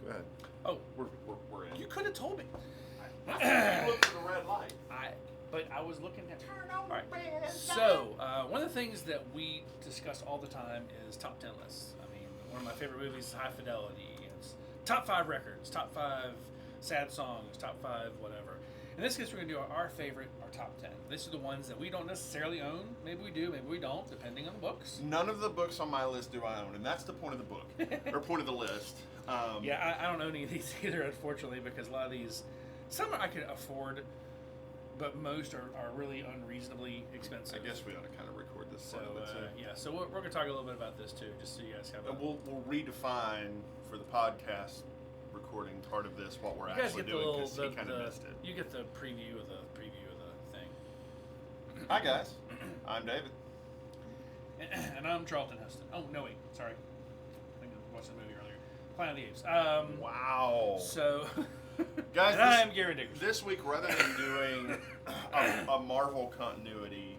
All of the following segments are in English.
Go ahead. Oh, We're in. you could have told me. I looked for the red light. But I was looking at. Turn on All right. the red light. So one of the things that we discuss all the time is top 10 lists. I mean, one of my favorite movies is High Fidelity. It's top 5 records, top 5 sad songs, top 5 whatever. In this case, we're going to do our favorite, our top 10. These are the ones that we don't necessarily own. Maybe we do, maybe we don't, depending on the books. None of the books on my list do I own, and that's the point of the book, or point of the list. Yeah, I don't own any of these either, unfortunately, because a lot of these, some I could afford, but most are really unreasonably expensive. I guess we ought to kind of record this So, part of it, too. yeah, so we're going to talk a little bit about this, too, just so you guys have a... And we'll redefine for the podcast recording part of this what we're You guys actually get doing, because he the kind of missed it. You get the preview of the thing. Hi, guys. I'm David. And I'm Charlton Heston. Oh, no, wait. Sorry. I think I watched the movie earlier. Planet of the Apes. Wow. So, Guys, and I am Garin Diggers. This week, rather than doing a Marvel continuity,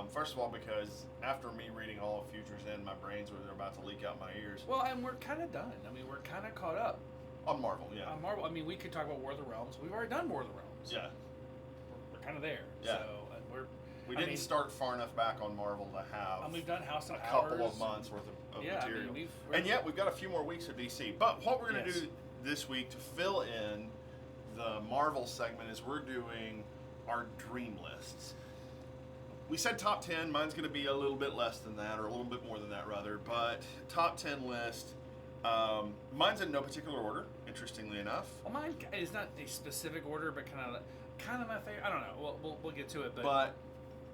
first of all, because after me reading all of Futures End, my brains were about to leak out my ears. Well, and we're kind of done. I mean, we're kind of caught up. On Marvel, yeah. On Marvel, I mean, we could talk about War of the Realms. We've already done War of the Realms. Yeah. We're kind of there. Yeah. So, and We didn't start far enough back on Marvel to have and we've done House of a couple Powers of months worth of yeah, material. I mean, and yet we've got a few more weeks of DC. But what we're going to Yes. do this week to fill in the Marvel segment is we're doing our dream lists. We said top 10. Mine's going to be a little bit less than that, or a little bit more than that, rather. But top 10 list. Mine's in no particular order, interestingly enough. Well, mine is not a specific order, but kind of my favorite. I don't know. We'll get to it, But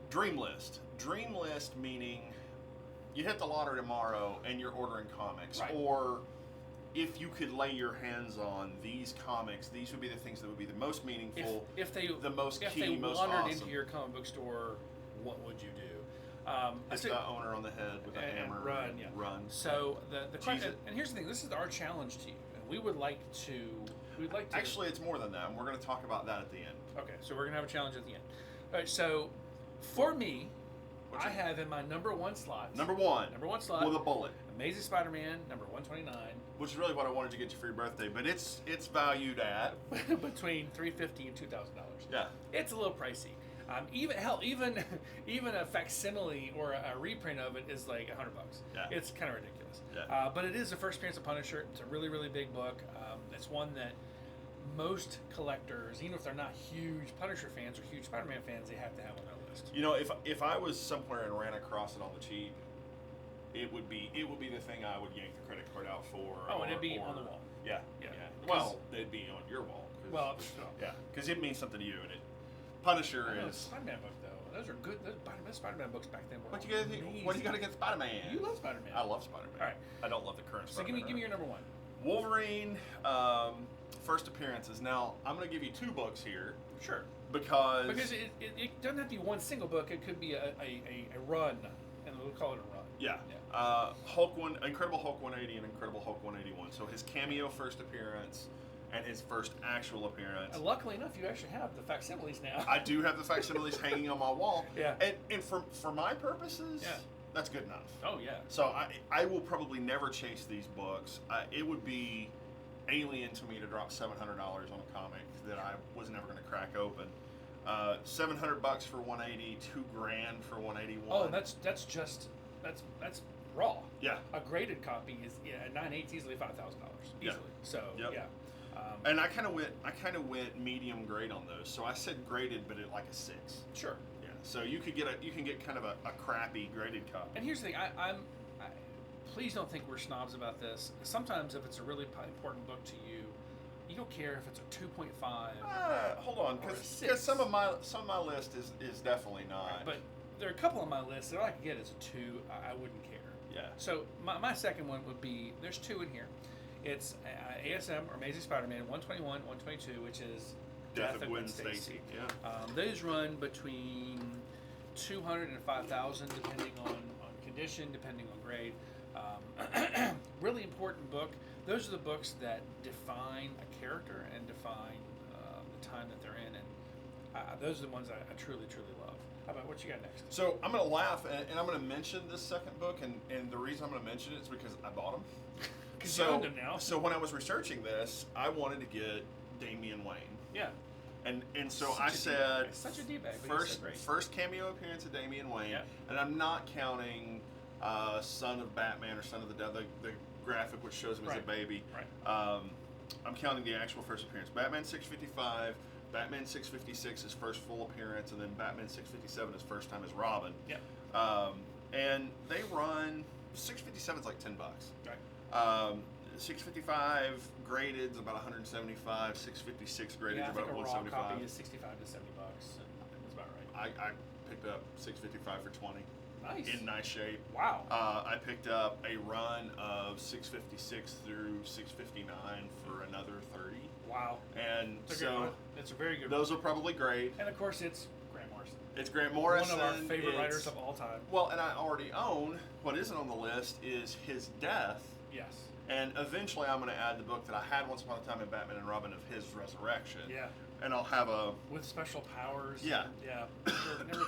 dream list. Dream list meaning you hit the lottery tomorrow and you're ordering comics. Right. Or if you could lay your hands on these comics, these would be the things that would be the most meaningful, if they the most if key, they most wandered awesome. into your comic book store, what would you do? It's the owner on the head with a hammer. Run, yeah. Run. So the question, it. and here's the thing: this is our challenge to you, and we would like to. We'd like to. Actually, it's more than that, and we're going to talk about that at the end. Okay, so we're gonna have a challenge at the end. All right, so for me, I have in my number one slot. Number one slot with a bullet. Amazing Spider-Man, number 129. Which is really what I wanted to get you for your birthday, but it's valued at between $350 and $2,000. Yeah. It's a little pricey. Even a facsimile or a reprint of it is like $100. Yeah. It's kind of ridiculous. Yeah. But it is the first appearance of Punisher. It's a really, really big book. It's one that most collectors, even if they're not huge Punisher fans or huge Spider-Man fans, they have to have on their list. You know, if I was somewhere and ran across it on the cheap, it would be the thing I would yank the credit card out for. Oh, and it'd be on the wall. Yeah. Yeah. Well, it'd be on your wall. Well, yeah, because it means something to you, and it. Punisher I know, is. Spider-Man book though. Those are good. Those Spider-Man books back then were What do you got against Spider-Man? You love Spider-Man. I love Spider-Man. All right. I don't love the current So Spider-Man. give me your number one. Wolverine, first appearances. Now I'm going to give you two books here. Sure. Because it doesn't have to be one single book. It could be a run, and we'll call it a run. Yeah. Incredible Hulk 180 and Incredible Hulk 181. So his cameo first appearance and his first actual appearance. And luckily enough, you actually have the facsimiles now. I do have the facsimiles hanging on my wall. Yeah. And for my purposes, yeah, that's good enough. Oh yeah. So I will probably never chase these books. It would be alien to me to drop $700 on a comic that I was never going to crack open. $700 for 180, $2,000 for 181. Oh, that's raw. Yeah. A graded copy is 9/8 easily $5,000 easily. Yeah. So yep. yeah. And I kind of went medium grade on those. So I said graded, but at like a 6. Sure. Yeah. So you can get kind of a crappy graded copy. And here's the thing, please don't think we're snobs about this. Sometimes if it's a really important book to you, you don't care if it's a 2.5. Hold on, because some of my list is definitely not. Right, but there are a couple on my list that all I could get is a 2. I wouldn't care. Yeah. So my second one would be, there's 2 in here. It's ASM or Amazing Spider-Man 121, 122, which is Death of Gwen Stacy. Yeah. Those run between 200 and 5,000 depending on condition, depending on grade. Really important book. Those are the books that define a character and define the time that they're in. And Those are the ones I truly, truly love. How about what you got next? So I'm going to laugh, and I'm going to mention this second book, and the reason I'm going to mention it is because I bought them. Because you own them now. So when I was researching this, I wanted to get Damian Wayne. Yeah. And so Such I a said, D-bag. Such a D-bag, but he's so great. first cameo appearance of Damian Wayne, Yeah. and I'm not counting Son of Batman or Son of the Dead, the graphic which shows him as a baby. Right. I'm counting the actual first appearance. Batman 655, Batman 656 his first full appearance, and then Batman 657 his first time as Robin. Yeah. And they run 657 is like $10. Right. 655 graded is about 175. 656 graded is about I think a raw 175. copy is $65 to $70. That's about right. I picked up 655 for 20. Nice. In nice shape. Wow. I picked up a run of 656 through 659 for another 30. Wow. And it's a good one. It's a very good those one. are probably great. And of course, it's Grant Morrison. It's Grant Morrison. One of our favorite writers of all time. Well, and I already own, what isn't on the list is his death. Yes. And eventually I'm going to add the book that I had once upon a time in Batman and Robin of his resurrection. Yeah. And I'll have a... With special powers. Yeah. Yeah.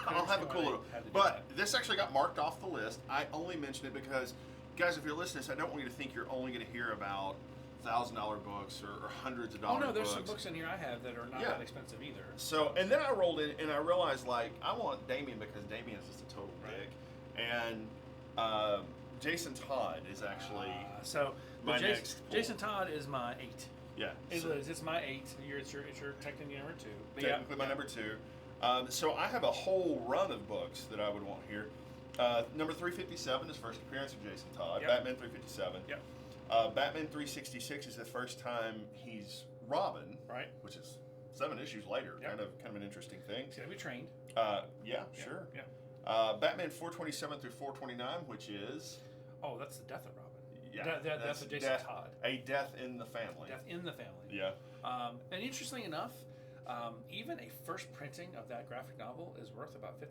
I'll have a cool little... But this actually got marked off the list. I only mentioned it because, guys, if you're listening to this, I don't want you to think you're only going to hear about $1,000 books or hundreds of dollars books. Oh, no, there's some books in here I have that are not that expensive either. So, and then I rolled in and I realized, like, I want Damien because Damien is just a total dick. And Jason Todd is actually next. Jason Todd is my 8. Yeah. It's my 8. It's your technically number 2. But technically my number 2. So I have a whole run of books that I would want here. Number 357 is first appearance of Jason Todd. Yep. Batman 357. Yep. Batman 366 is the first time he's Robin. Right. Which is 7 issues later. Yep. Kind of an interesting thing. He's gonna be trained. Yeah, sure. Yeah. Batman 427 through 429, which is... Oh, that's the death of Robin. Yeah. That's of Jason Todd. A death in the family. Death in the family. Yeah. And interestingly enough, even a first printing of that graphic novel is worth about $50.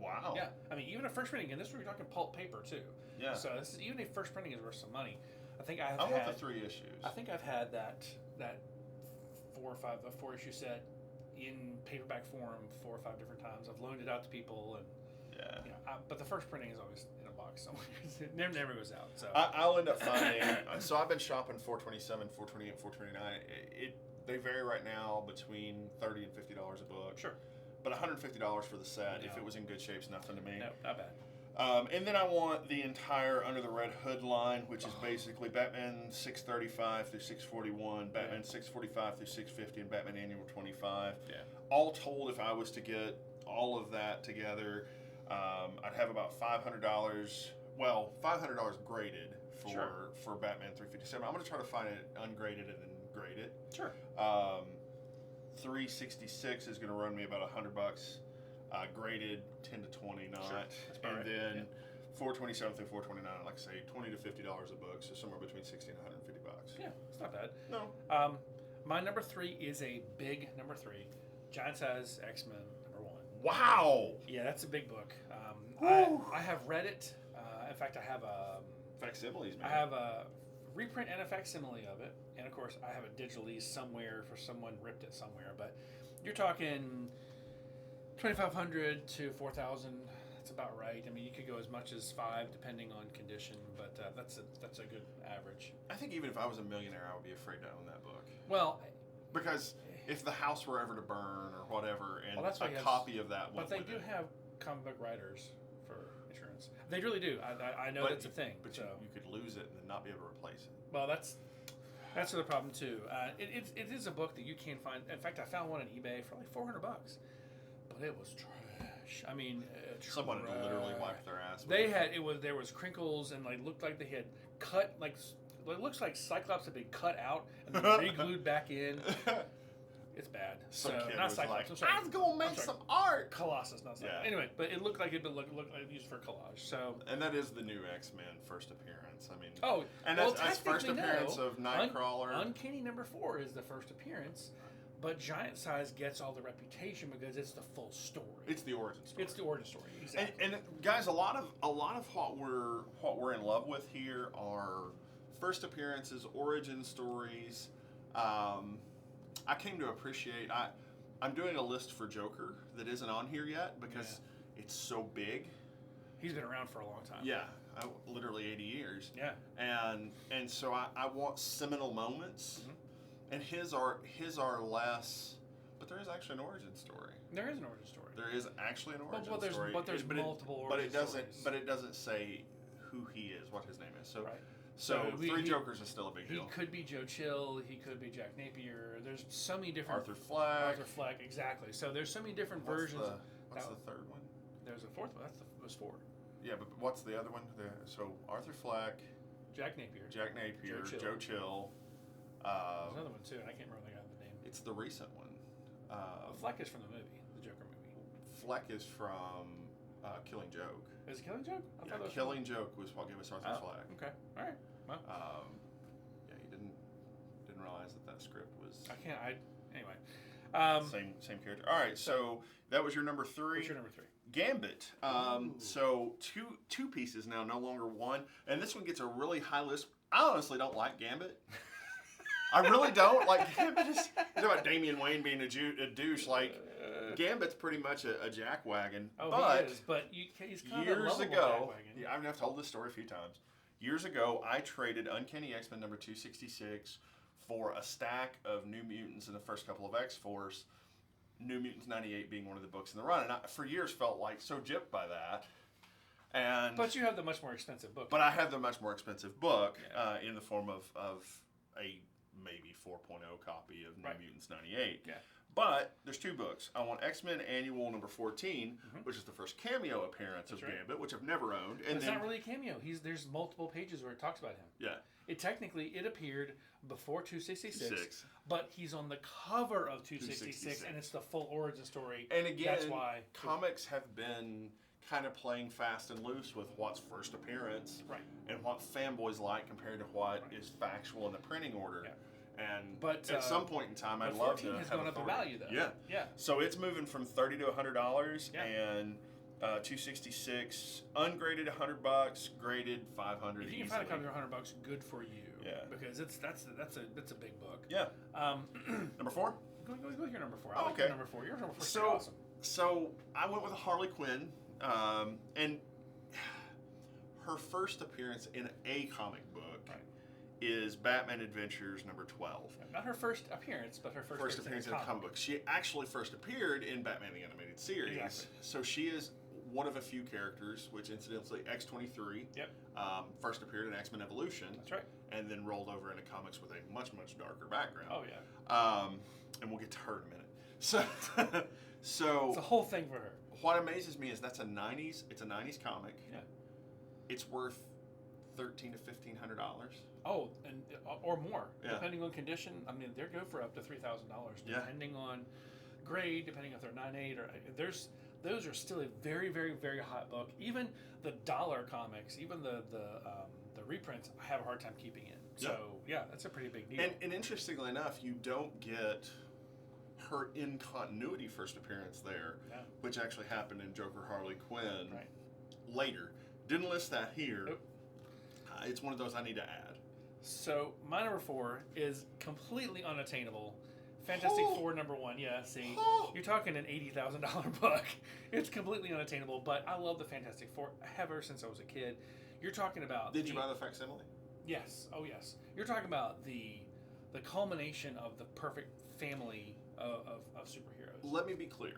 Wow. Yeah. I mean, even a first printing, and this we're talking pulp paper too. Yeah. So this is even a first printing is worth some money. I think I want the 3 issues. I think I've had that 4 issue set in paperback form 4 or 5 different times. I've loaned it out to people, and but the first printing is always in a box somewhere. It never goes out. So I'll end up finding. So I've been shopping 427, 428, 429. They vary right now between $30 and $50 a book. Sure. But $150 for the set, if it was in good shape, is nothing to me. No, not bad. And then I want the entire Under the Red Hood line, which is basically Batman 635 through 641, Batman 645 through 650, and Batman Annual 25. Yeah. All told, if I was to get all of that together, I'd have about $500. Well, $500 graded for Batman 357. I'm going to try to find it ungraded and then grade it. Sure. 366 is going to run me about $100. Graded 10 to 20 not. Sure. And then 427 through 429, like I say, $20 to $50 a book, so somewhere between $60 and $150. Yeah, it's not bad. No. My number 3 is a big number 3, Giant Size X-Men number 1. Wow. Yeah, that's a big book. I have read it. In fact, I have a facsimiles. Man. I have a reprint and a facsimile of it, and of course, I have it digitally somewhere for someone ripped it somewhere. But you're talking 2,500 to 4,000. That's about right. I mean, you could go as much as 5 depending on condition, but that's a good average. I think even if I was a millionaire, I would be afraid to own that book. Well, because if the house were ever to burn or whatever, and a copy of that, but they do have comic book writers for insurance. They really do. I know that's a thing. But you could lose it and then not be able to replace it. Well, that's the problem too. It is a book that you can't find. In fact, I found one on eBay for like $400, but it was trash. I mean, someone had literally wiped their ass. There was crinkles and like looked like they had cut like it looks like Cyclops had been cut out and then re-glued back in. It's bad. Some so kid not was Cyclops. like, I was gonna make some art. Colossus, not Cyclops. Yeah. Anyway, but it looked like it'd been looked like used for collage. So. And that is the new X-Men first appearance. I mean. Oh, and that's first appearance of Nightcrawler. Uncanny number 4 is the first appearance, but Giant Size gets all the reputation because it's the full story. It's the origin story. It's the origin story. Exactly. And guys, a lot of what we're in love with here are first appearances, origin stories. I came to appreciate. I'm doing a list for Joker that isn't on here yet because it's so big. He's been around for a long time. Yeah, literally 80 years. Yeah. And so I want seminal moments, and his are less. But there is actually an origin story. There is an origin story. There is actually an origin story. But there's multiple origin stories. But it doesn't say who he is, what his name is. So, right. So three Jokers is still a big deal. He could be Joe Chill. He could be Jack Napier. There's so many different. Arthur Fleck, exactly. So there's so many different versions. What's the third one? There's a fourth one. Was four. Yeah, but what's the other one? So Arthur Fleck, Jack Napier, Joe Chill. There's another one too, and I can't remember the name. It's the recent one. Fleck is from the movie, the Joker movie. Fleck is from Killing Joke. Is it Killing Joke? I thought it was Killing Joke was what gave us Arthur Fleck. Okay, all right. Well, yeah, he didn't realize that script was. Anyway. Same character. All right, so that was your number 3. What's your number 3? Gambit. So two pieces now, no longer one, and this one gets a really high list. I honestly don't like Gambit. I really don't. Like, Gambit is about Damian Wayne being a douche. Like, Gambit's pretty much a jackwagon. Oh, but he is. But he's kind of years a ago, jackwagon. yeah, I've told this story a few times. Years ago, I traded Uncanny X-Men number 266 for a stack of New Mutants in the first couple of X-Force. New Mutants 98 being one of the books in the run, and I, for years, felt like so gypped by that. But you have the much more expensive book. But I have the much more expensive book in the form of a maybe 4.0 copy of New Mutants 98. Yeah. But there's 2 books. I want X-Men Annual number 14, which is the first cameo appearance of Gambit, which I've never owned. And it's not really a cameo. There's multiple pages where it talks about him. Yeah. It appeared before 266, but he's on the cover of 266, and it's the full origin story. And again, that's why comics have been kind of playing fast and loose with what's first appearance and what fanboys like compared to what is factual in the printing order. Yeah. But at some point in time, I'd love to has have gone up in value, though. Yeah. Yeah. So it's moving from $30 to $100, and 266 ungraded $100, graded $500. If you can find a copy for $100, good for you. Yeah. Because that's a big book. Yeah. Number 4. Go with your number 4. I like your number 4. Your number 4 is awesome. So I went with a Harley Quinn, and her first appearance in a comic book is Batman Adventures number 12. Not her first appearance, but her first appearance in a comic book. She actually first appeared in Batman the Animated Series. Exactly. So she is one of a few characters, which incidentally X-23 first appeared in X-Men Evolution. That's right. And then rolled over into comics with a much, much darker background. Oh, yeah. And we'll get to her in a minute. So it's a whole thing for her. What amazes me is it's a 90s comic. Yeah. It's worth $1,300 to $1,500. Oh, and or more, depending on condition. I mean, they go for up to $3,000, depending on grade, depending if they're 9.8 or those are still a very, very, very hot book. Even the dollar comics, even the reprints, I have a hard time keeping in. So that's a pretty big deal. And interestingly enough, you don't get her in continuity first appearance there, which actually happened in Joker Harley Quinn later. Didn't list that here. Nope. It's one of those I need to add. So my number 4 is completely unattainable. Fantastic Four number 1. Yeah, see, you're talking an $80,000 book. It's completely unattainable, but I love the Fantastic Four ever since I was a kid. You're talking about. Did you buy the facsimile? Yes. Oh, yes. You're talking about the culmination of the perfect family of superheroes. Let me be clear.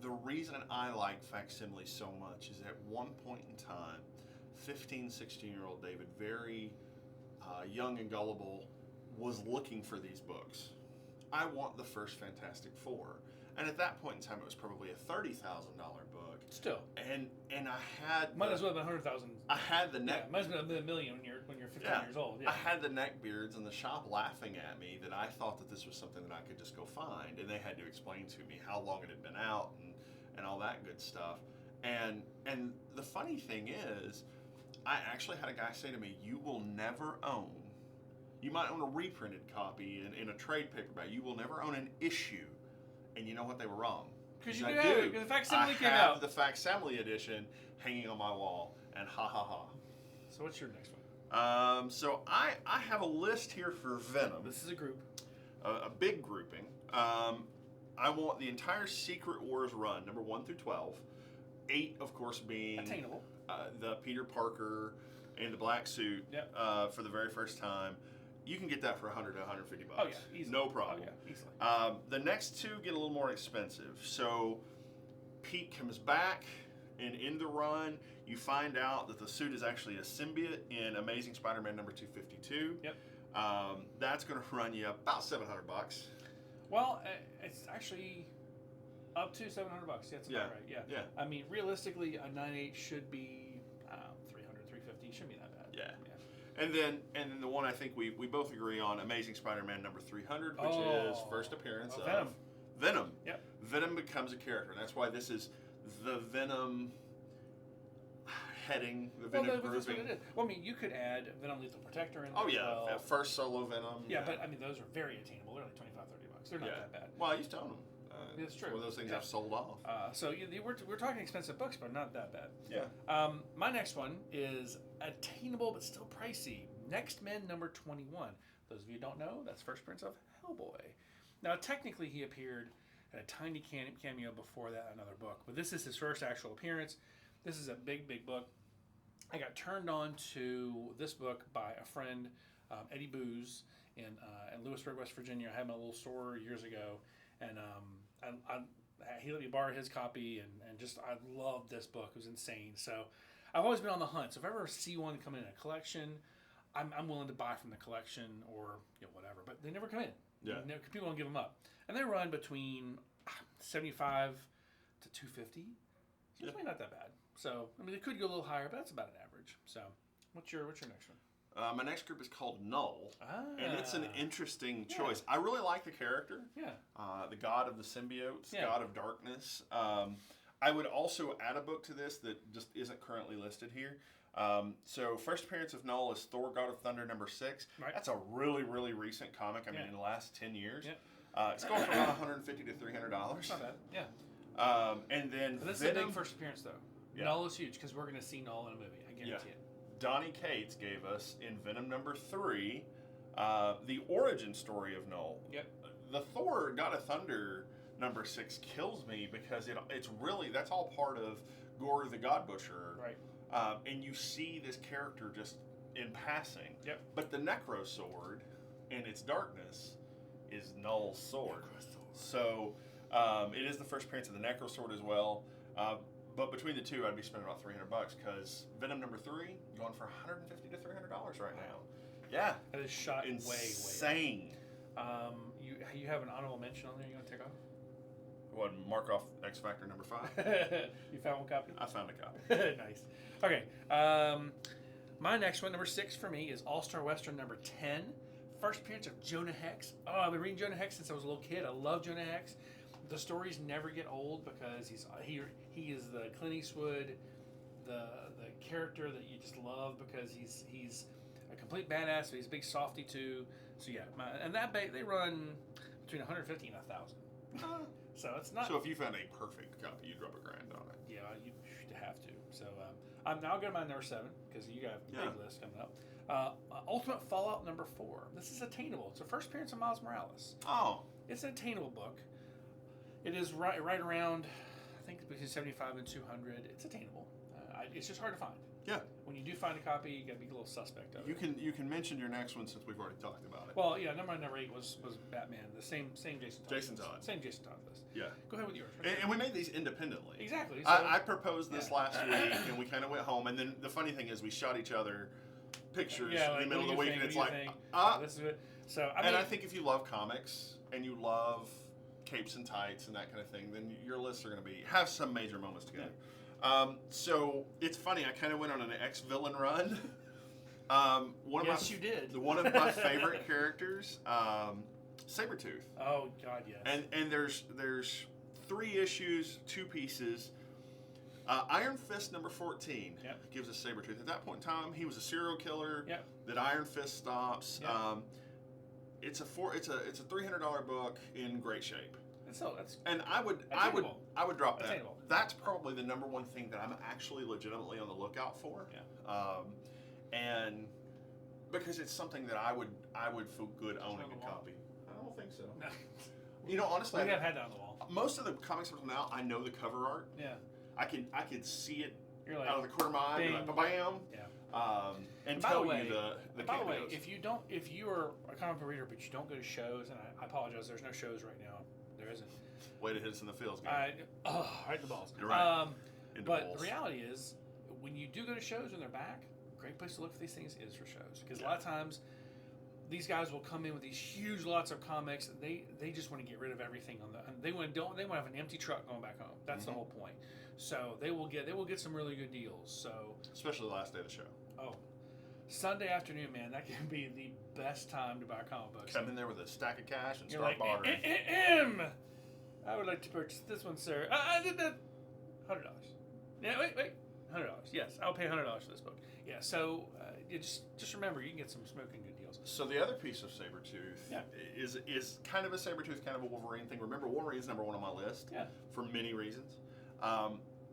The reason I like facsimiles so much is at one point in time, 15, 16-year-old David, very young and gullible, was looking for these books. I want the first Fantastic Four. And at that point in time, it was probably a $30,000 book. Still. And I had... Might as well have been $100,000. I had the neck... might as well have been $1 million when you're 15 years old. Yeah. I had the neckbeards in the shop laughing at me that I thought that this was something that I could just go find. And they had to explain to me how long it had been out and all that good stuff. And the funny thing is, I actually had a guy say to me, you will never own... You might own a reprinted copy in a trade paperback. You will never own an issue. And you know what? They were wrong. Because you do. Because the facsimile came out. I have the facsimile edition hanging on my wall. And ha ha ha. So what's your next one? So I have a list here for Venom. This is a group. A big grouping. I want the entire Secret Wars run, number 1 through 12. 8, of course, being Attainable. The Peter Parker in the black suit Yep. For the very first time. You can get that for $100 to $150. Oh yeah, easily. No problem. Oh yeah, easily. The next two get a little more expensive. So Pete comes back, and in the run, you find out that the suit is actually a symbiote in Amazing Spider-Man number 252. Yep. That's going to run you about $700. Well, it's actually up to $700. That's about right. Yeah. Yeah. I mean, realistically, a 9.8 should be 300, 350. Shouldn't be that bad. Yeah. And then the one I think we both agree on, Amazing Spider-Man number 300, which is first appearance of Venom. Venom. Yep. Venom becomes a character, and that's why this is the Venom heading, the Venom Well, that's what grouping. it is. Well, I mean, you could add Venom Lethal Protector in there. Oh as yeah, well. first solo Venom. Yeah, but I mean, those are very attainable. They're like $25, $30. They're not that bad. Well, I used to own them. It's true. One of those things Yeah. I've sold off. So we're talking expensive books, but not that bad. Yeah. My next one is attainable but still pricey. Next Men number 21. Those of you who don't know, that's first appearance of Hellboy. Now, technically, he appeared at a tiny cameo before that, another book, but this is his first actual appearance. This is a big, big book. I got turned on to this book by a friend, Eddie Booz, in Lewisburg, West Virginia. I had my little store years ago, and he let me borrow his copy, and just I loved this book. It was insane. So I've always been on the hunt. So if I ever see one come in a collection, I'm willing to buy from the collection or whatever. But they never come in. Yeah. People don't give them up, and they run between 75 to 250. So it's really not that bad. So I mean, it could go a little higher, but that's about an average. So what's your next one? My next group is called Null, and it's an interesting Yeah. choice. I really like the character. Yeah. The god of the symbiotes, Yeah. god of darkness. I would also add a book to this that just isn't currently listed here. So first appearance of Null is Thor: God of Thunder number 6. Right. That's a really, really recent comic. I mean, Yeah. in the last 10 years. Yeah. It's going for about $150 to $300. Not bad. Yeah. And then But this Venom, is a big first appearance, though. Yeah. Null is huge because we're going to see Null in a movie. I guarantee it. Donnie Cates gave us in Venom number 3 the origin story of Null. Yep. The Thor God of Thunder number 6 kills me because it's really, that's all part of Gore the God Butcher. Right. And you see this character just in passing. Yep. But the Necro Sword in its darkness is Null's sword. So it is the first appearance of the Necro Sword as well. But between the two, I'd be spending about $300 because Venom number 3 going for $150 to $300 right now. Yeah. That is shot Insane. way up. You have an honorable mention on there you want to take off? What, mark off X Factor number 5? You found one copy? I found a copy. Nice. Okay. My next one, number 6 for me, is All-Star Western number 10. First appearance of Jonah Hex. Oh, I've been reading Jonah Hex since I was a little kid. I love Jonah Hex. The stories never get old because he is the Clint Eastwood, the character that you just love because he's a complete badass, but he's a big softy too. So yeah, they run between 150 and 1,000. So it's not. So if you found a perfect copy, you'd drop $1,000 on it. Yeah, you have to. So I'm now going to my number 7 because you got a big list coming up. Ultimate Fallout number 4. This is attainable. It's the first appearance of Miles Morales. Oh. It's an attainable book. It is right around, I think, between 75 and 200. It's attainable. It's just hard to find. Yeah. When you do find a copy, you got to be a little suspect of it. You can mention your next one since we've already talked about it. Well, yeah, number 8 was Batman. The same Jason Todd. Jason Todd. Same Jason Todd list. Yeah. Go ahead with yours. And we made these independently. Exactly. So, I proposed this last week, and we kind of went home. And then the funny thing is, we shot each other pictures in the middle of the week, and it's like, this is it. So I think if you love comics and you love capes and tights and that kind of thing, then your lists are going to have some major moments together. Yeah. So it's funny. I kind of went on an ex-villain run. You did. One of my favorite characters, Sabretooth. Oh God, yes. And there's 3 issues, 2 pieces. Iron Fist number 14 gives us Sabretooth. At that point in time, he was a serial killer that Iron Fist stops. Yep. It's a $300 book in great shape. And I would drop that. Attainable. That's probably the number one thing that I'm actually legitimately on the lookout for. Yeah. And because it's something that I would feel good owning a copy. I don't think so. You know, honestly, We have had that on the wall. most of the comics up till now, I know the cover art. Yeah. I could see it You're like, out of the corner of my eye, be like, bing. bam, Yeah. and by the tell way, you the by the way, cameos. if you are a comic book reader but you don't go to shows, and I apologize, there's no shows right now. There isn't. Way to hit us in the feels, game. Right in the balls. You're right. But the reality is, when you do go to shows when they're back, a great place to look for these things is for shows. Because a lot of times, these guys will come in with these huge lots of comics. They just want to get rid of everything on the. They want to have an empty truck going back home. That's the whole point. So they will get some really good deals. So especially the last day of the show. Oh, Sunday afternoon, man, that can be the best time to buy comic books. Come in there with a stack of cash and You're start like, bartering. I would like to purchase this one, sir. I did that. $100. Yeah, wait. $100. Yes, I'll pay $100 for this book. Yeah, so you just remember, you can get some smoking good deals. So the other piece of Sabretooth is kind of a Sabretooth, kind of a Wolverine thing. Remember, Wolverine's number one on my list for many reasons.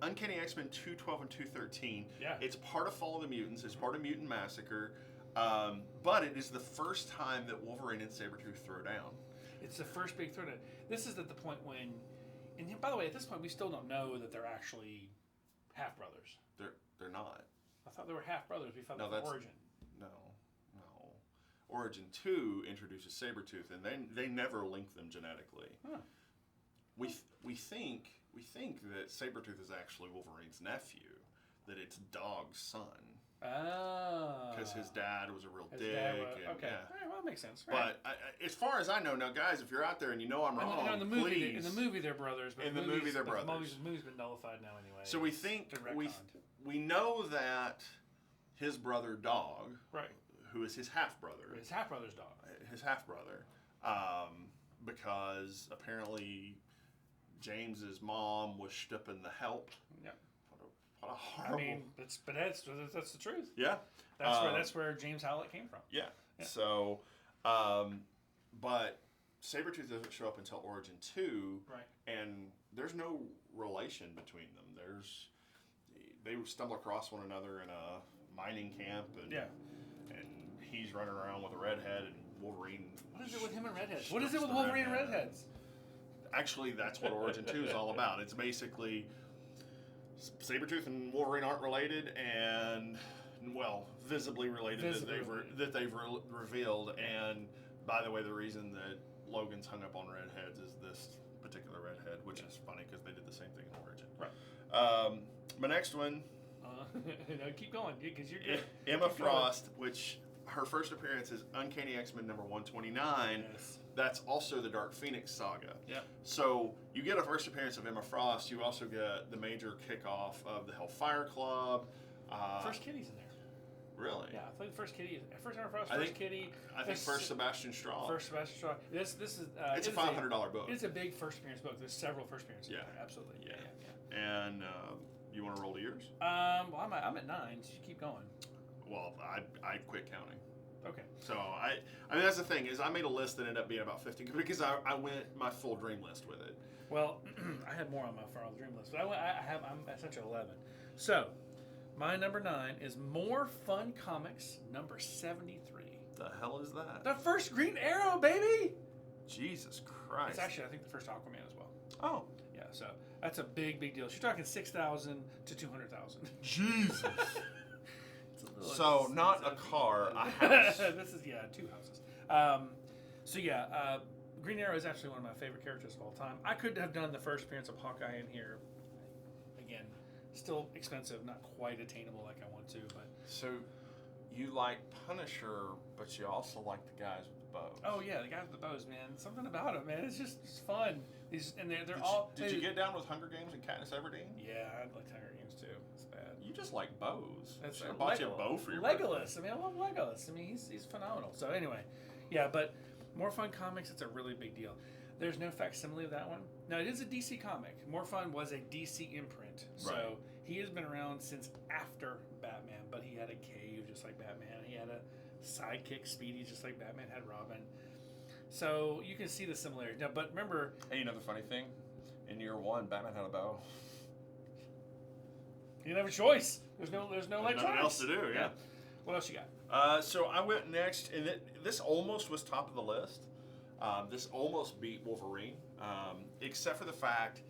Uncanny X-Men 212 and 213. Yeah. It's part of Fall of the Mutants. It's part of Mutant Massacre. But it is the first time that Wolverine and Sabretooth throw down. It's the first big throwdown. This is at the point when, and by the way, at this point we still don't know that they're actually half brothers. They're not. I thought they were half brothers. We found No, that from Origin. No. Origin 2 introduces Sabretooth, and they never link them genetically. Huh. We think that Sabretooth is actually Wolverine's nephew, that it's Dog's son. Oh. Because his dad was a real dick. Okay. And, All right, well, that makes sense. But as far as I know, now guys, if you're out there and you know I'm wrong, in the movie, please. In the movie, they're brothers. But In the movie, they're brothers. The movie's been nullified now anyway. So we think we know that his brother Dog, right, who is his half brother, his half brother's dog, because apparently James's mom was stipping the help. Yeah. What a horrible. I mean, that's the truth. Yeah. That's where James Howlett came from. Yeah. So, but Sabretooth doesn't show up until Origin 2. Right. And there's no relation between them. They stumble across one another in a mining camp, and he's running around with a redhead, and Wolverine. What is it with him and redheads? What is it with Wolverine and redheads? Actually, that's what Origin 2 is all about. It's basically Sabretooth and Wolverine aren't related, and visibly related that they've revealed. And by the way, the reason that Logan's hung up on redheads is this particular redhead, which is funny because they did the same thing in Origin. Right. My next one. No, keep going, because you're good. Emma Frost, which her first appearance is Uncanny X-Men number 129. Yes. That's also the Dark Phoenix saga. Yep. So you get a first appearance of Emma Frost. You also get the major kickoff of the Hellfire Club. First Kitty's in there. Really? Yeah, I think first Kitty. First Emma Frost. Kitty. I think first Sebastian Straw. First Sebastian Straw. This is. It's a $500 book. It's a big first appearance book. There's several first appearances. Yeah. There. Absolutely. Yeah. And you want to roll to yours? Well, I'm at 9. So you keep going. Well, I quit counting. Okay. So I mean that's the thing is I made a list that ended up being about 50 because I went my full dream list with it. Well, I had more on my Farrell dream list, but I'm essentially 11. So my number 9 is More Fun Comics number 73. The hell is that? The first Green Arrow, baby. Jesus Christ! It's actually I think the first Aquaman as well. Oh. Yeah. So that's a big deal. You're talking 6,000 to 200,000. Jesus. So not a car, a house. This is 2 houses. Green Arrow is actually one of my favorite characters of all time. I could have done the first appearance of Hawkeye in here. Again, still expensive, not quite attainable like I want to, but. So, you like Punisher, but you also like the guys with the bows. Oh yeah, the guys with the bows, man. Something about it, man. It's fun. They're Did you get down with Hunger Games and Katniss Everdeen? Yeah, I like Hunger Games too. It's bad. You just like bows. That's I bought you a bow for your Legolas. birthday. I mean, I love Legolas. I mean, he's phenomenal. So anyway, but More Fun Comics, it's a really big deal. There's no facsimile of that one. Now, it is a DC comic. More Fun was a DC imprint. So he has been around since after Batman, but he had a cave just like Batman. He had a sidekick, Speedy, just like Batman had Robin. So you can see the similarity. Now, but remember... Hey, you know the funny thing? In year 1, Batman had a bow. You didn't have a choice. There's no electronics. Nothing else to do, yeah. What else you got? So I went next, and this almost was top of the list. This almost beat Wolverine, except for the fact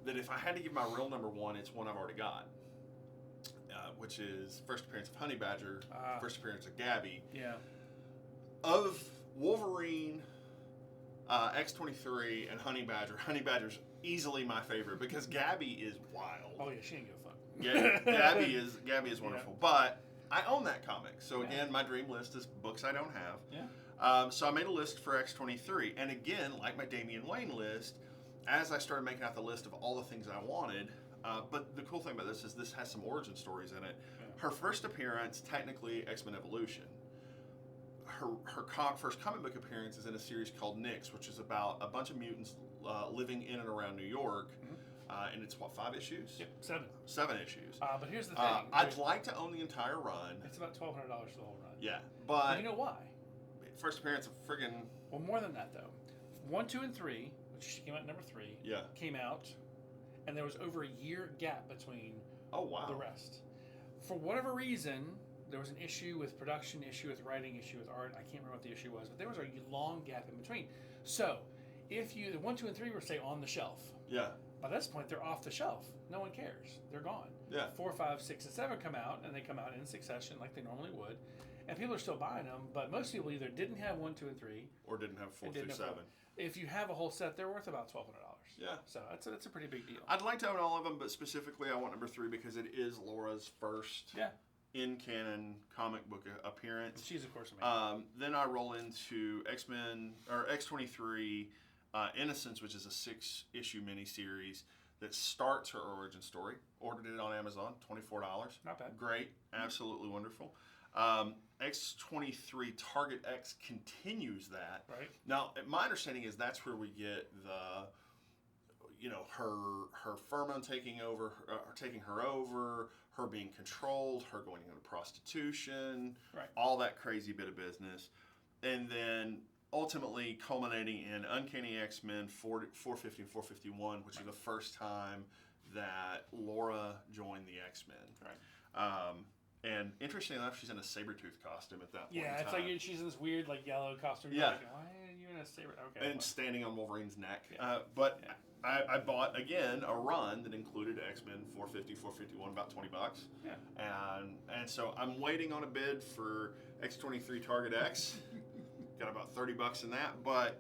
that if I had to give my real number one, it's one I've already got, which is first appearance of Honey Badger, first appearance of Gabby. Yeah. Of Wolverine, X-23, and Honey Badger's easily my favorite because Gabby is wild. Oh yeah, she ain't give a fuck. Gabby is wonderful, Yeah. but I own that comic. So Yeah. again, my dream list is books I don't have. Yeah. So I made a list for X-23, and again, like my Damian Wayne list, as I started making out the list of all the things I wanted. But the cool thing about this is this has some origin stories in it. Yeah. Her first appearance, technically X-Men Evolution. Her first comic book appearance is in a series called Nyx, which is about a bunch of mutants living in and around New York. And it's, 5 issues? Yep, 7. 7 issues. But here's the thing. I'd like to own the entire run. It's about $1,200 for the whole run. Yeah, But but you know why? first appearance of friggin' Well, more than that, though. 1, 2, and 3, which came out at number 3, yeah. came out, and there was over a year gap between Oh wow. the rest. For whatever reason, there was an issue with production, issue with writing, issue with art. I can't remember what the issue was, but there was a long gap in between. So, if the 1, 2, and 3 were, say, on the shelf, Yeah. by this point, they're off the shelf. No one cares. They're gone. Yeah. 4, 5, 6, and 7 come out, and they come out in succession like they normally would. And people are still buying them, but most people either didn't have 1, 2, and 3. Or didn't have 4 and through didn't 7. have 4. If you have a whole set, they're worth about $1,200. Yeah. So that's a pretty big deal. I'd like to own all of them, but specifically I want number 3 because it is Laura's first Yeah. in canon comic book appearance. She's, of course, amazing. Then I roll into X-Men or X-23 Innocence, which is a 6-issue miniseries that starts her origin story. Ordered it on Amazon, $24. Not bad. Great, absolutely wonderful. X-23 Target X continues that. Right. Now, my understanding is that's where we get the, her pheromone taking over, taking her over, her being controlled, her going into prostitution, Right. all that crazy bit of business, and then ultimately culminating in Uncanny X-Men 450 and 451, which is the first time that Laura joined the X-Men. Right. And interestingly enough, she's in a Sabretooth costume at that point Yeah, in it's time. like she's in this weird like yellow costume. Yeah. You're like, why are you in a saber? Okay. And well. standing on Wolverine's neck. Yeah. But Yeah. I bought, again, a run that included X-Men 450, 451, about $20. Yeah. And so I'm waiting on a bid for X-23 Target X. Got about $30 in that, but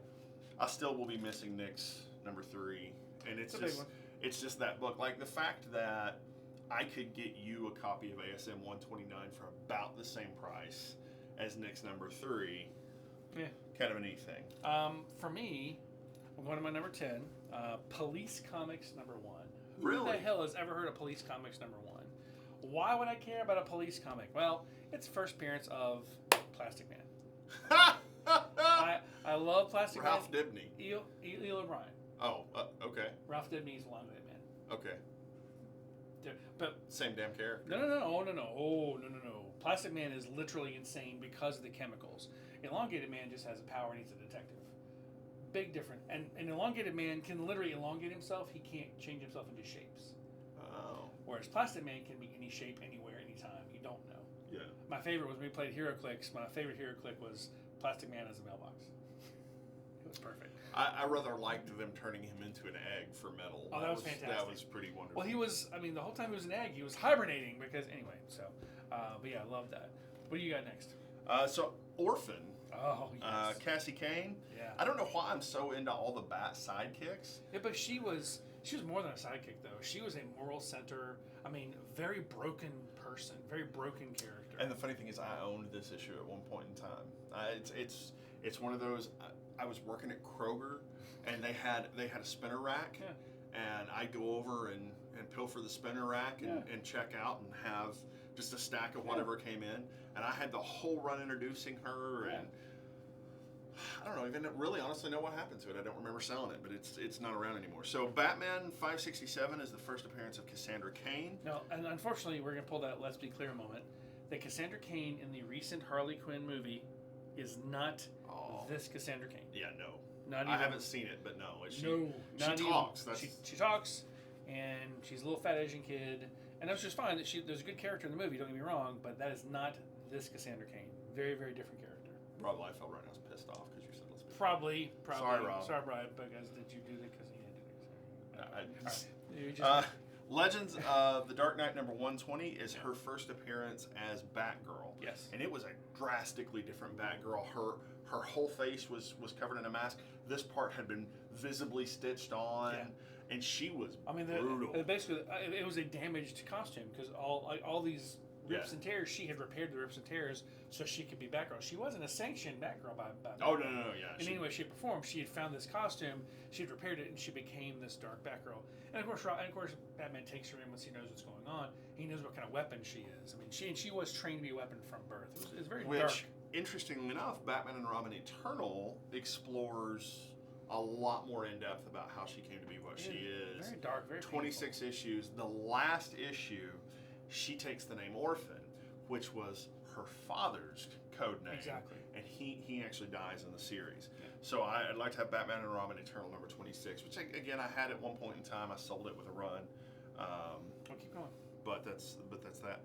I still will be missing Nick's number 3. And it's It's a big just one. it's just that book. Like the fact that I could get you a copy of ASM 129 for about the same price as Nick's number 3. Yeah. Kind of a neat thing. For me, one of my number 10, Police Comics number 1. Who Really? the hell has ever heard of Police Comics number 1? Why would I care about a police comic? Well, it's first appearance of Plastic Man. I love Plastic Ralph Man. Dibny. Eel O'Brien. Oh, okay. Ralph Dibny's Elongated Man. Okay. But Same damn character. no. Plastic Man is literally insane because of the chemicals. Elongated Man just has a power and he's a detective. Big difference. And an Elongated Man can literally elongate himself. He can't change himself into shapes. Oh. Whereas Plastic Man can be any shape, anywhere, anytime. You don't know. Yeah. My favorite was when we played Hero Clicks. My favorite Hero Click was Plastic Man as a mailbox. It was perfect. I rather liked them turning him into an egg for metal. Oh, that was fantastic. That was pretty wonderful. Well, the whole time he was an egg, he was hibernating because, anyway, so, but yeah, I love that. What do you got next? So Orphan. Oh, yes. Cassie Kane. Yeah. I don't know why I'm so into all the Bat sidekicks. Yeah, but she was more than a sidekick, though. She was a moral center. I mean, very broken person, very broken character. And the funny thing is, I owned this issue at one point in time. It's one of those. I was working at Kroger, and they had a spinner rack, Yeah. and I'd go over and pilfer the spinner rack and check out and have just a stack of whatever came in. And I had the whole run introducing her, and I don't know even really honestly know what happened to it. I don't remember selling it, but it's not around anymore. So Batman 567 is the first appearance of Cassandra Cain. No, and unfortunately, we're going to pull that let's be clear moment. That Cassandra Cain in the recent Harley Quinn movie is not this Cassandra Cain. Yeah, no. Not even, I haven't seen it, but no. She not even. talks. That's... She talks, and she's a little fat Asian kid, and that's just fine. That there's a good character in the movie. Don't get me wrong, but that is not this Cassandra Cain. Very, very different character. Probably I felt right now. I was pissed off because you said let's be Probably. Sorry, Rob. Sorry, Brian, because did you do that because he had to do it? You just, Legends of the Dark Knight number 120 is her first appearance as Batgirl. Yes. And it was a drastically different Batgirl. Her whole face was covered in a mask. This part had been visibly stitched on, and she was brutal. Basically, it was a damaged costume because all these rips and tears, she had repaired the rips and tears so she could be Batgirl. She wasn't a sanctioned Batgirl by Oh, no, yeah. In any way, shape, or form, she had found this costume, she had repaired it, and she became this dark Batgirl. And of course, Batman takes her in once he knows what's going on. He knows what kind of weapon she is. I mean, she was trained to be a weapon from birth. It was very dark. Interestingly enough, Batman and Robin Eternal explores a lot more in depth about how she came to be what she is. Very dark, very 26 painful. issues. The last issue, she takes the name Orphan, which was her father's code name. Exactly. And he actually dies in the series. Yeah. So I'd like to have Batman and Robin Eternal number 26, which again I had at one point in time. I sold it with a run. I'll keep going. But that's that.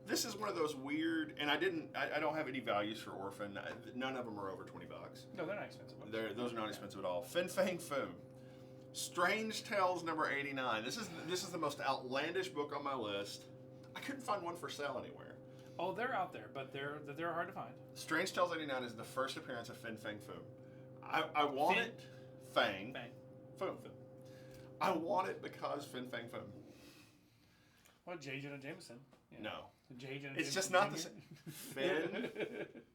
This is one of those weird, and I don't have any values for Orphan. None of them are over $20. No, they're not expensive. Those are not expensive at all. Fin Fang Foom. Strange Tales number 89. This is the most outlandish book on my list. I couldn't find one for sale anywhere. Oh, they're out there, but they're hard to find. Strange Tales 89 is the first appearance of Fin Fang Foom. I want it. Fang. Foom. I want it because Fin Fang Foom. What, J. Jonah Jameson? Yeah. No. J. Jonah It's Jameson just not the Jr.? same. Finn,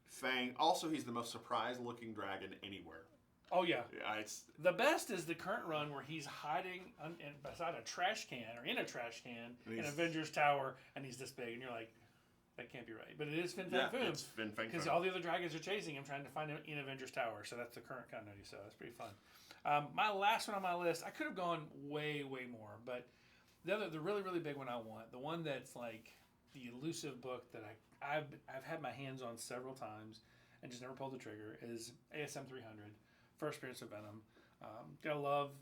Fang. Also, he's the most surprised-looking dragon anywhere. Oh, yeah. It's The best is the current run where he's hiding beside a trash can, or in a trash can, in Avengers Tower, and he's this big, and you're like, that can't be right. But it is Fin Fang Foom. It's Fin Fang Foom. Because all the other dragons are chasing him, trying to find him in Avengers Tower. So that's the current continuity. So that's pretty fun. My last one on my list, I could have gone way, way more, but the really, really big one I want, the one that's like the elusive book that I've had my hands on several times and just never pulled the trigger, is ASM 300, First Appearance of Venom. Gotta love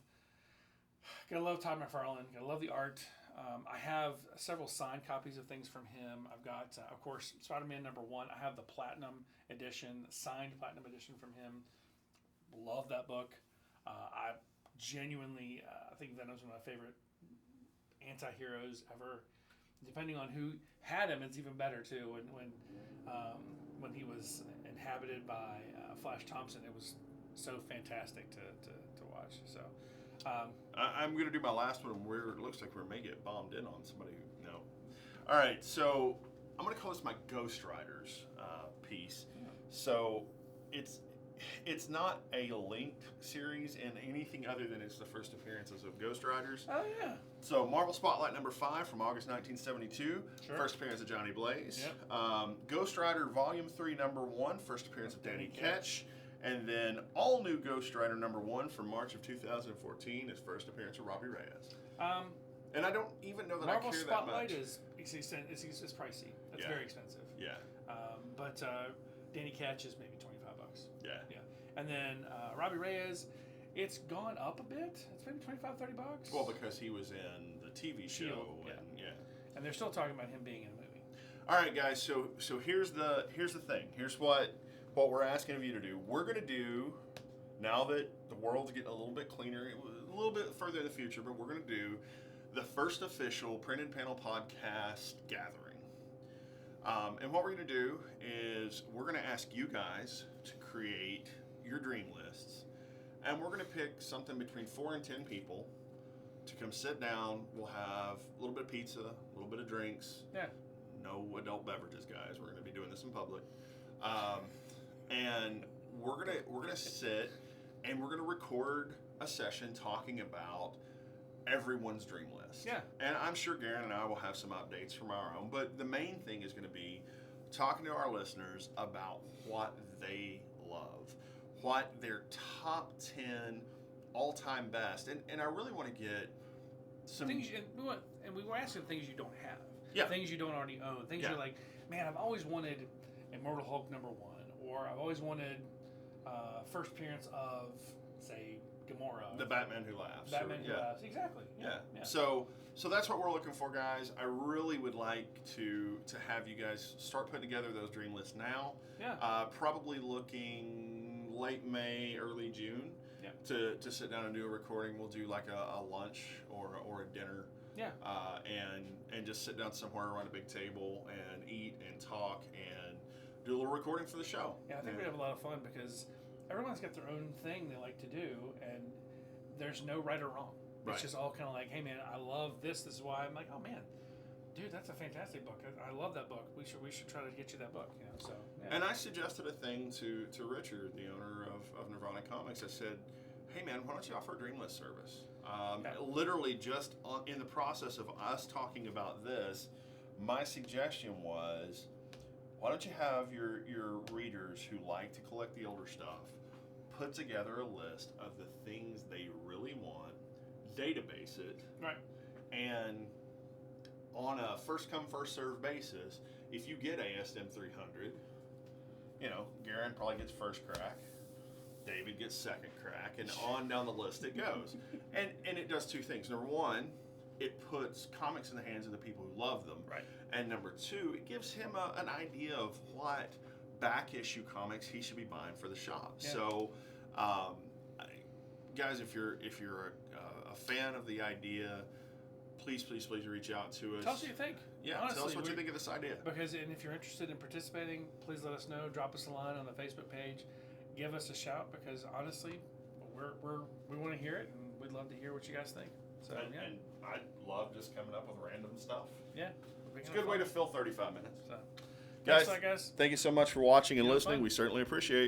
Todd McFarlane. Gotta love the art. I have several signed copies of things from him. I've got, of course, Spider-Man number 1. I have the Platinum edition, signed Platinum edition from him. Love that book. I genuinely, I think Venom's one of my favorite anti-heroes ever. Depending on who had him, it's even better too. When he was inhabited by Flash Thompson, it was so fantastic to watch. So I'm going to do my last one where it looks like we may get bombed in on somebody. No. All right, so I'm going to call this my Ghost Riders piece. So it's not a linked series in anything other than it's the first appearances of Ghost Riders. Oh, yeah. So Marvel Spotlight number 5 from August 1972, Sure. first appearance of Johnny Blaze. Yep. Ghost Rider Volume 3 number 1, first appearance of Danny Ketch. And then all new Ghost Rider number 1 from March of 2014 is first appearance of Robbie Reyes. And I don't even know that Marvel I care Spotlight that much. is pricey. It's Yeah. very expensive. Yeah. But Danny Ketch is maybe $25. Yeah. Yeah. And then Robbie Reyes, it's gone up a bit. It's maybe $25-$30. Well, because he was in the TV show. Shield, And, yeah. And they're still talking about him being in a movie. All right, guys. So here's the thing. Here's what we're asking of you to do. We're gonna do, now that the world's getting a little bit cleaner, a little bit further in the future, but we're gonna do the first official printed panel podcast gathering. And what we're gonna do is we're gonna ask you guys to create your dream lists, and we're gonna pick something between 4 and 10 people to come sit down. We'll have a little bit of pizza, a little bit of drinks. Yeah. No adult beverages, guys. We're going to be doing this in public, and we're gonna sit and we're gonna record a session talking about everyone's dream list. Yeah. And I'm sure Garin and I will have some updates from our own, but the main thing is going to be talking to our listeners about what they love, what their top 10 all-time best, and I really want to get some things, and we were asking things you don't have. Yeah. Things you don't already own. Things Yeah. you're like, man, I've always wanted Immortal Hulk number 1, or I've always wanted first appearance of, say, Gamora. The Batman Who Laughs. Batman Who yeah. Laughs. Exactly. Yeah. So that's what we're looking for, guys. I really would like to have you guys start putting together those dream lists now. Yeah. Probably looking late May, early June. Yeah. To sit down and do a recording. We'll do like a lunch or a dinner. Yeah. And just sit down somewhere around a big table and eat and talk and do a little recording for the show. Yeah, I think we have a lot of fun because everyone's got their own thing they like to do, and there's no right or wrong. Right. It's just all kind of like, hey man, I love this. This is why. I'm like, oh man, dude, that's a fantastic book. I love that book. We should try to get you that book. You know, so. Yeah. And I suggested a thing to Richard, the owner of Nirvana Comics. I said, hey man, why don't you offer a dream list service? Literally just in the process of us talking about this, my suggestion was, why don't you have your readers who like to collect the older stuff put together a list of the things they really want, database it, right, and on a first come first served basis, if you get ASM 300, Garin probably gets first crack, David gets second crack, and on down the list it goes. And it does two things. Number one, it puts comics in the hands of the people who love them. Right. And number two, it gives him an idea of what back issue comics he should be buying for the shop. Yeah. So, guys, if you're a fan of the idea, please reach out to us. Tell us what you think. Yeah, honestly, tell us what you think of this idea. Because, and if you're interested in participating, please let us know. Drop us a line on the Facebook page. Give us a shout because honestly, we want to hear it, and we'd love to hear what you guys think. So and I love just coming up with random stuff. Yeah, It's a good way to fill 35 minutes. So, Guys, thanks, guys. Thank you so much for watching and Yeah, listening. fun. We certainly appreciate you.